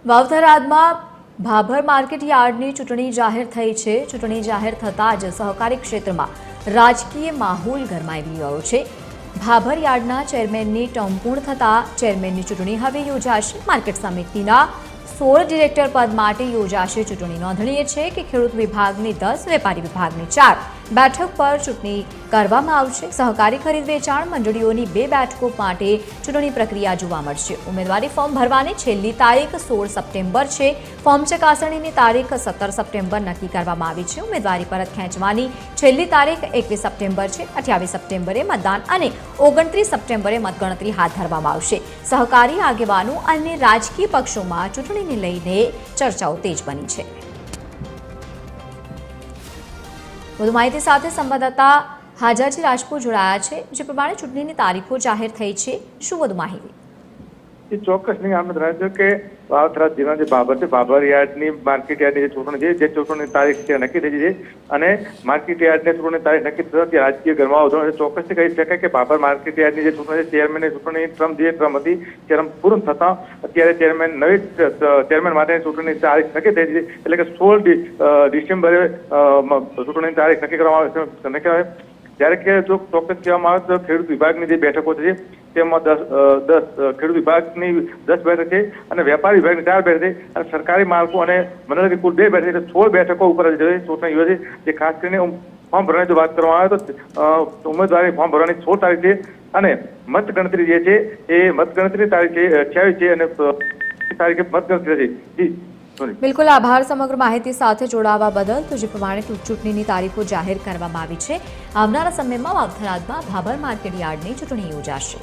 વાવથરાદમાં Bhabhar market યાર્ડની ચૂંટણી જાહેર થઈ છે। ચૂંટણી જાહેર થતાં જ સહકારી ક્ષેત્રમાં રાજકીય માહોલ ગરમાઈ ગયો છે। ભાભર યાર્ડના ચેરમેનની ટર્મ પૂર્ણ થતાં ચેરમેનની ચૂંટણી હવે યોજાશે। માર્કેટ સમિતિના 16 ડિરેક્ટર પદ માટે યોજાશે ચૂંટણી। નોંધનીય છે કે ખેડૂત વિભાગની 10, વેપારી વિભાગની 4 બેઠક પર ચૂંટણી કરવામાં આવશે। સહકારી ખરીદ વેચાણ મંડળીઓની 2 બેઠકો માટે ચૂંટણી પ્રક્રિયા જોવા મળશે। ઉમેદવારી ફોર્મ ભરવાની છેલ્લી તારીખ 16 સપ્ટેમ્બર છે। ફોર્મ ચકાસણીની તારીખ 17 સપ્ટેમ્બર નક્કી કરવામાં આવી છે। ઉમેદવારી પરત ખેંચવાની છેલ્લી તારીખ 21 સપ્ટેમ્બર છે। 28 સપ્ટેમ્બરે મતદાન અને 29 સપ્ટેમ્બરે મતગણતરી હાથ ધરવામાં આવશે। સહકારી આગેવાનો અને રાજકીય પક્ષોમાં ચૂંટણીને લઈને ચર્ચાઓ તેજ બની છે। વધુ માહિતી સાથે સંવાદદાતા હાજાજી રાજપૂત જોડાયા છે, જે પ્રમાણે ચૂંટણીની તારીખો જાહેર થઈ છે। શું વધુ માહિતી? ચોક્કસ નહીં આમ રહ્યો કે વાવથરા જિલ્લા જે ભાભર છે, ભાભર યાર્ડની માર્કેટ યાર્ડની જે ચૂંટણી છે, જે ચૂંટણીની તારીખ છે નક્કી થઈ છે અને માર્કેટ યાર્ડની ચૂંટણીની તારીખ નક્કી થતા રાજકીય ગરમાવો થયો છે। ચોક્કસથી કહી શકાય કે ભાભર માર્કેટ યાર્ડની જે ચૂંટણી છે, ચેરમેનની ચૂંટણી ટર્મ હતી, ટર્મ પૂર્ણ થતા અત્યારે નવી ચેરમેન માટેની ચૂંટણીની તારીખ નક્કી થઈ છે। એટલે કે 16 ડિસેમ્બરે ચૂંટણીની તારીખ નક્કી કરવામાં આવે છે। જ્યારે કે જો ચોક્કસ કહેવામાં આવે તો ખેડૂત વિભાગની જે બેઠકો છે તેમાં 10 ખેડૂત વિભાગની 10 બેઠક છે અને વેપારી વિભાગની 4 બેઠક છે અને સરકારી માળખું અને મંડળની કુલ 2 બેઠક છે। 16 બેઠકો ઉપર ચૂંટણી યોજાઈ છે। જે ખાસ કરીને ફોર્મ ભરવાની જો વાત કરવામાં આવે તો ઉમેદવારી ફોર્મ ભરવાની 16 તારીખ છે અને મતગણતરી જે છે એ મતગણતરી તારીખ છે 28 છે અને તારીખે મતગણતરી છે। બિલકુલ, આભાર સમગ્ર માહિતી સાથે જોડાવા બદલ। તો જે પ્રમાણે ચૂંટણીની તારીખો જાહેર કરવામાં આવી છે, આવનારા સમયમાં વાવથરાદમાં ભાભર માર્કેટ યાર્ડની ચૂંટણી યોજાશે।